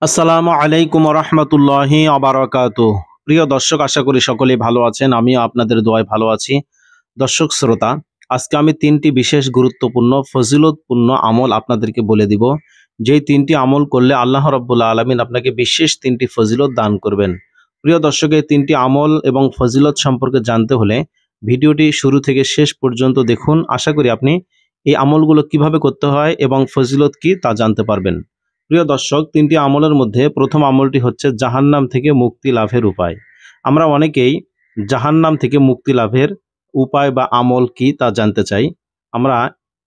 আসসালামু আলাইকুম রহমতুল্লাহি আবারাকাতুহু। প্রিয় দর্শক, আশা করি সকলেই ভালো আছেন। আমিও আপনাদের দোয়ায় ভালো আছি। দর্শক শ্রোতা, আজকে আমি তিনটি বিশেষ গুরুত্বপূর্ণ ফজিলতপূর্ণ আমল আপনাদেরকে বলে দিব, যেই তিনটি আমল করলে আল্লাহ রাব্বুল আলামিন আপনাকে বিশেষ তিনটি ফজিলত দান করবেন। প্রিয় দর্শক, এই তিনটি আমল এবং ফজিলত সম্পর্কে জানতে হলে ভিডিওটি শুরু থেকে শেষ পর্যন্ত দেখুন। আশা করি আপনি এই আমলগুলো কিভাবে করতে হয় এবং ফজিলত কি তা জানতে পারবেন। প্রিয় দর্শক, তিনটি আমলের মধ্যে প্রথম আমলটি হচ্ছে জাহান্নাম থেকে মুক্তি লাভের উপায়। আমরা অনেকেই জাহান্নাম থেকে মুক্তি লাভের উপায় বা আমল কি তা জানতে চাই। আমরা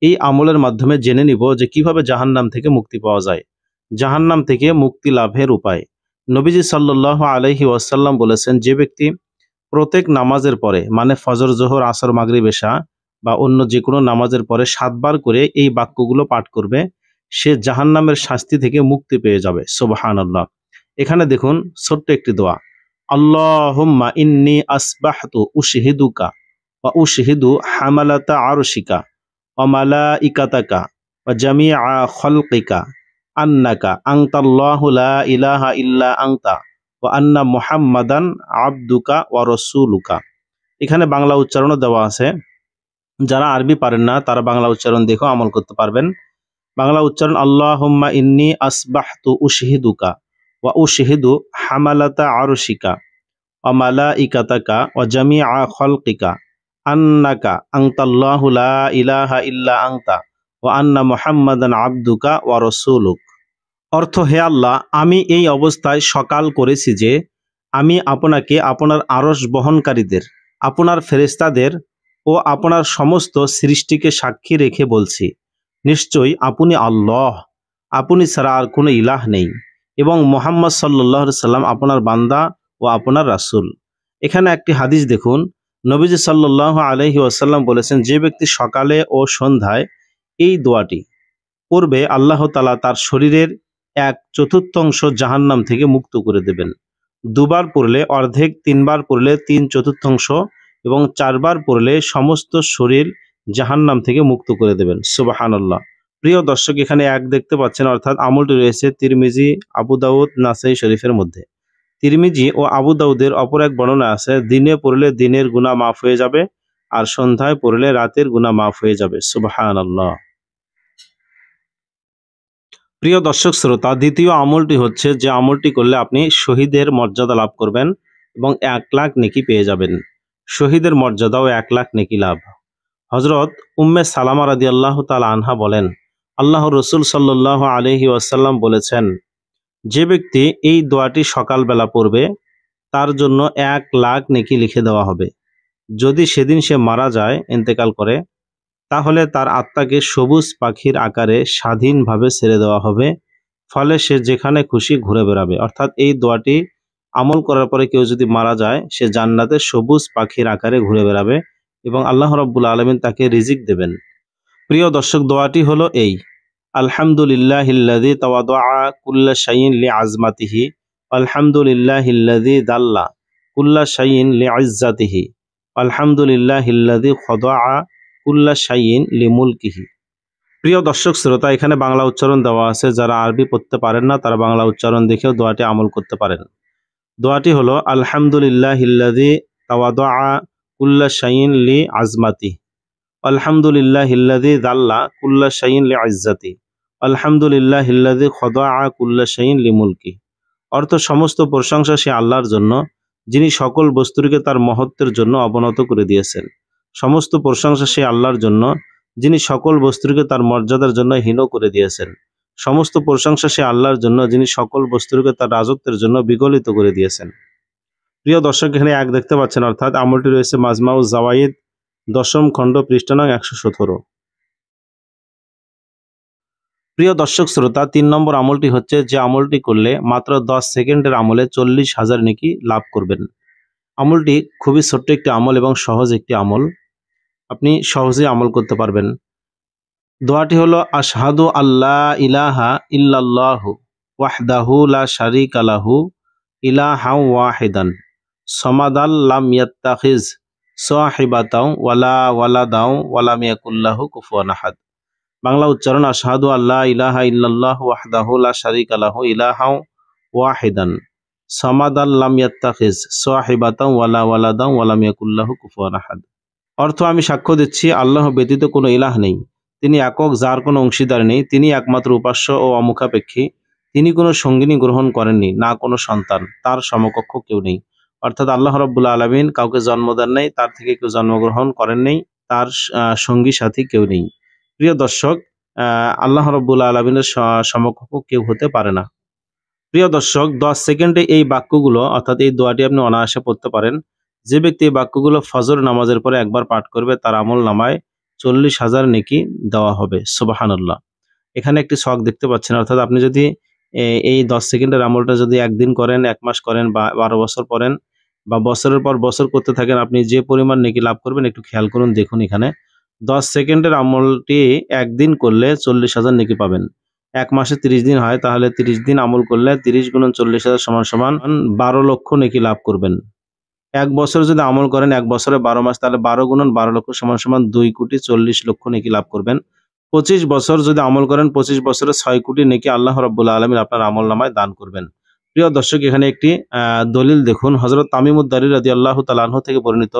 এই আমলের মাধ্যমে জেনে নিব যে কিভাবে জাহান্নাম থেকে মুক্তি পাওয়া যায়। জাহান্নাম থেকে মুক্তি লাভের উপায়। নবীজি সাল্লাল্লাহু আলাইহি ওয়াসাল্লাম বলেছেন, যে ব্যক্তি প্রত্যেক নামাজের পরে, মানে ফজর, জোহর, আসর, মাগরিব, এশা বা অন্য যে কোনো নামাজের পরে 7 বার করে এই বাক্যগুলো পাঠ করবে, সে জাহান্নামের শাস্তি থেকে মুক্তি পেয়ে যাবে। সুবহানাল্লাহ। এখানে দেখুন ছোট্ট একটি দোয়া, আল্লাহুম্মা ইন্নী আসবাহতু উশহিদুকা ওয়া উশহিদু হামালাতা আরশিকা ওয়া মালাইকাতাকা ওয়া জামিআ খালকিকা আন্নাকা আনতাল্লাহু লা ইলাহা ইল্লা আনতা ওয়া আন্না মুহাম্মাদান আবদুকা ওয়া রাসূলুকা। এখানে বাংলা উচ্চারণও দেওয়া আছে। যারা আরবি পারেন না তারা বাংলা উচ্চারণ দেখেও আমল করতে পারবেন। বাংলা উচ্চারণ, আল্লাহুম্মা ইন্নী আসবাহতু উশহিদুকা ওয়া উশহিদু হামালাতা আরশিকা ওয়া মালাইকাতাকা ওয়া জামিআ খালকিকা আন্নাকা আনতাল্লাহু লা ইলাহা ইল্লা আনতা ওয়া আন্না মুহাম্মাদান আবদুকা ওয়া রাসূলুক। অর্থ, হে আল্লাহ, আমি এই অবস্থায় সকাল করেছি যে আমি আপনাকে, আপনার আরশ বহনকারীদের, আপনার ফেরেশতাদের ও আপনার সমস্ত সৃষ্টিকে সাক্ষী রেখে বলছি, নিশ্চয়ই আপনি আল্লাহ, আপনি ছাড়া আর কোনো ইলাহ নেই, এবং মুহাম্মদ সাল্লাল্লাহু আলাইহি সাল্লাম আপনার বান্দা ও আপনার রাসূল। এখানে একটি হাদিস দেখুন, নবীজি সাল্লাল্লাহু আলাইহি ওয়াসাল্লাম বলেছেন, যে ব্যক্তি সকালে ও সন্ধ্যায় এই দোয়াটি পড়বে, আল্লাহ তাআলা তার শরীরের 1/4 জাহান্নাম থেকে মুক্ত করে দেবেন। দুবার পড়লে অর্ধেক, তিনবার পড়লে 3/4, এবং 4 বার পড়লে সমস্ত শরীর জাহান্নাম থেকে মুক্ত করে দেবেন। সুবহানাল্লাহ। প্রিয় দর্শক, এখানে 1 দেখতে পাচ্ছেন, অর্থাৎ আমলটি রয়েছে তিরমিজি, আবু দাউদ, নাসাই শরীফের মধ্যে। তিরমিজি ও আবু দাউদের অপর এক বর্ণনা আছে, দিনে পড়লে দিনের গুনাহ মাফ হয়ে যাবে, আর সন্ধ্যায় পড়লে রাতের গুনাহ মাফ হয়ে যাবে। সুবহানাল্লাহ। প্রিয় দর্শক শ্রোতা, দ্বিতীয় আমলটি হচ্ছে যে আমলটি করলে আপনি শহীদের মর্যাদা লাভ করবেন এবং 1 লাখ নেকি পেয়ে যাবেন। শহীদের মর্যাদা ও 1 লাখ নেকি লাভ। হযরত উম্মে সালামা রাদিয়াল্লাহু তাআলা আনহা বলেন, আল্লাহর রাসূল সাল্লাল্লাহু আলাইহি ওয়াসাল্লাম বলেছেন, যে ব্যক্তি এই দোয়াটি সকালবেলা পড়বে তার জন্য 1 লাখ নেকি লিখে দেওয়া হবে। যদি সেদিন সে মারা যায়, ইন্তেকাল করে, তাহলে তার আত্মাকে সবুজ পাখির আকারে স্বাধীনভাবে ছেড়ে দেওয়া হবে, ফলে সে যেখানে খুশি ঘুরে বেড়াবে। অর্থাৎ এই দোয়াটি আমল করার পরে কেউ যদি মারা যায়, সে জান্নাতে সবুজ পাখির আকারে ঘুরে বেড়াবে এবং আল্লাহ রাব্বুল আলামিন তাকে রিজিক দেবেন। প্রিয় দর্শক, দোয়াটি হলো এই, আলহামদুলিল্লাহিল্লাযী তাওয়াদাআ কুল্লা শাইইন লিআজমাতিহি, আলহামদুলিল্লাহিল্লাযী দাল্লা কুল্লা শাইইন লিইজ্জাতিহি, আলহামদুলিল্লাহিল্লাযী খাদাআ কুল্লা শাইইন লিমুলকিহি। প্রিয় দর্শক শ্রোতা, এখানে বাংলা উচ্চারণ দেওয়া আছে। যারা আরবি পড়তে পারেন না তারা বাংলা উচ্চারণ দেখেও দোয়াটি আমল করতে পারেন। দোয়াটি হলো, আলহামদুলিল্লাহিল্লাযী তাওয়াদাআ কুল্লা শাইইন লিআজমাতিহি, আলহামদুলিল্লাহিল্লাযী দাল্লা কুল্লা শাইইন লিইজ্জাতিহি, আলহামদুলিল্লাহিল্লাযী খাদাআ কুল্লা শাইইন লিমুলকিহি। অর্থ, সমস্ত প্রশংসা সে আল্লাহর জন্য, যিনি সকল বস্তুকে তার মহত্বের জন্য অবনত করে দিয়েছেন। সমস্ত প্রশংসা সে আল্লাহর জন্য, যিনি সকল বস্তুকে তার মর্যাদার জন্য হীন করে দিয়েছেন। সমস্ত প্রশংসা সে আল্লাহর জন্য, যিনি সকল বস্তুকে তার রাজত্বের জন্য বিগলিত করে দিয়েছেন। প্রিয় দর্শক, এখানে 1 দেখতে পাচ্ছেন, অর্থাৎ আমলটি রয়েছে মাজমাউজ জাওয়াইদ, 10ম খণ্ড, পৃষ্ঠা নং 117। প্রিয় দর্শক শ্রোতা, 3 নম্বর আমলটি হচ্ছে যে আমলটি করলে মাত্র 10 সেকেন্ডের আমলে 40,000 নেকি লাভ করবেন। আমলটি খুবই ছোট্ট একটি আমল এবং সহজ একটি আমল, আপনি সহজেই আমল করতে পারবেন। দোয়াটি হলো, আশহাদু আল্লা ইলাহা ইল্লাল্লাহু ওয়াহদাহু লা শারীকা লাহু ইলাহাও ওয়াহিদান সমাদাল লাম ইয়াত্তাখিজ সাহিবাতাও ওয়ালা ওয়ালাদাও ওয়ালাম ইয়াকুল লাহু কুফুয়ান আহাদ। বাংলা উচ্চারণ, আশহাদু আল্লা ইলাহা ইল্লাল্লাহু ওয়াহদাহু লা শারীকা লাহু ইলাহাও ওয়াহিদান সামাদান লাম ইয়াত্তাখিজ সাহিবাতান ওয়ালা ওয়ালাদান ওয়া লাম ইয়াকুল লাহু কুফুয়ান আহাদ। অর্থ, আমি সাক্ষ্য দিচ্ছি আল্লাহ ব্যতীত কোনো ইলাহ নেই, তিনি একক, যার কোনো অংশীদার নেই, তিনি একমাত্র উপাস্য ও অমুখাপেক্ষী, তিনি কোনো সঙ্গিনী গ্রহণ করেননি, না কোনো সন্তান, তার সমকক্ষ কেউ নেই। অর্থাৎ আল্লাহ রাব্বুল আলামিন কাউকে জন্ম দেন নাই, তার থেকে কেউ জন্মগ্রহণ করেন নাই, তার সঙ্গী সাথী কেউ নেই। প্রিয় দর্শক, আল্লাহ রাব্বুল আলামিনের সমকক্ষ কেউ হতে পারে না। প্রিয় দর্শক, 10 সেকেন্ডে এই বাক্যগুলো অর্থাৎ এই দোয়াটি আপনি অনায়াসে পড়তে পারেন। যে ব্যক্তি এই বাক্যগুলো ফজর নামাজের পরে একবার পাঠ করবে, তার আমল নামায় 40,000 নেকি দেওয়া হবে। সুবহানাল্লাহ। এখানে একটি ছক দেখতে পাচ্ছেন, অর্থাৎ আপনি যদি এই 10 সেকেন্ডের আমলটা যদি একদিন করেন, 1 মাস করেন বা 12 বছর করেন বা বছরের পর বছর করতে থাকেন, আপনি যে পরিমাণ নেকি লাভ করবেন একটু খেয়াল করুন। দেখুন এখানে 10 সেকেন্ডের আমলটি একদিন করলে 40,000 নেকি পাবেন। 1 মাসে 30 দিন হয়, তাহলে 30 দিন আমল করলে 30 গুণন 40,000 সমান সমান 12 লক্ষ নেকি লাভ করবেন। 1 বছর যদি আমল করেন, 1 বছরে 12 মাস, তাহলে 12 গুণন 12 লক্ষ সমান সমান 2,40,00,000 নেকি লাভ করবেন। 25 বছর যদি আমল করেন, 25 বছরে 6 কোটি নেকি আল্লাহ রাব্বুল আলামিন আপনার আমল নামায় দান করবেন। প্রিয় দর্শক, এখানে একটি দলিল দেখুন। হযরত তামিমুদ দারি রাদিয়াল্লাহু তাআলা আনহু থেকে বর্ণিত,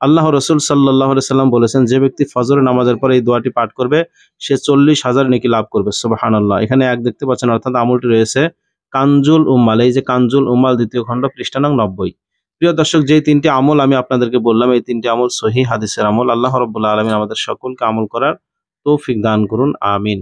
আল্লাহ রাসূল সাল্লাল্লাহু আলাইহি সাল্লাম বলেছেন, যে ব্যক্তি ফজর নামাজের পরে এই দোয়াটি পাঠ করবে, সে 40,000 নেকি লাভ করবে। সুবহানাল্লাহ। এখানে এক দেখতে পাচ্ছেন, অর্থাৎ আমলটি রয়েছে কানজুল উম্মাল। এই যে কানজুল উম্মাল 2য় খণ্ড পৃষ্ঠা নং 90। প্রিয় দর্শক, যে 3টি আমল আমি আপনাদেরকে বললাম, এই 3টি আমল সহিহ হাদিসের আমল। আল্লাহ রাব্বুল আলামিন আমাদের সকলকে আমল করার তৌফিক দান করুন। আমিন।